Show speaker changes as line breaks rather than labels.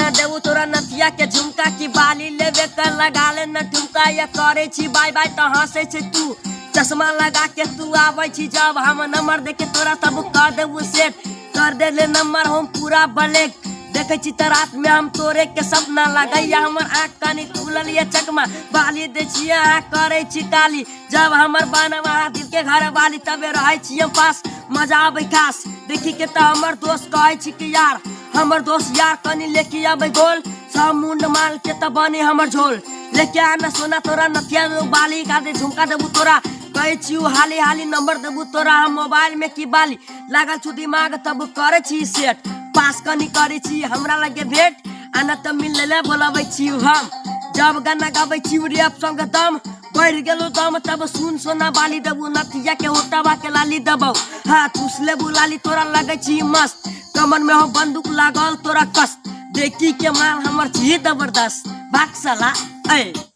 सोना देबू तोरा नथिया के झुमका की बाली लेबे कर लगा ले न ठुमका या करे छी बाय बाय तो हंसे छी तू चश्मा लगा के तू आवे छी जब हम नंबर देके तोरा सब कर देबू सेट कर दे ले नंबर हम पूरा ब्लैक देखे छी त रात में हम तोरे के सपना लगैया हमर आँख कनी खुलल ये चकमा बाली दे छिए आँख करे छी काली जब हमर बनवा दिल के घर वाली तबे रहे छी हम पास मजा आवे खास देखी के त हमर दोस्त कहे छी कि यार हमर दोस्त यार कनी लेके आवे गोल सब मुंड माल के त बने हमर झोल लेके आना सोना तोरा नथिया बाली का दे झुमका देबू तोरा कहे छी हाली हाली नंबर देबू तोरा हम मोबाइल में की बाली लागल छु दिमाग तब करे छी सेट पास कनी करे छी हमरा लगे भेट आना त मिल ले बोलावे छी हम जब गाना गावे छी रैप संग दम बढ़ गेलो दम तब सुन सोना बाली देबू नथिया के होटवा के लाली देबो हां चूसले बुलाली तोरा लगे छी मस्त कमर में हो बंदूक लागल तोरा कस देखी के माल हमर छी जबरदस्त भाग साला ए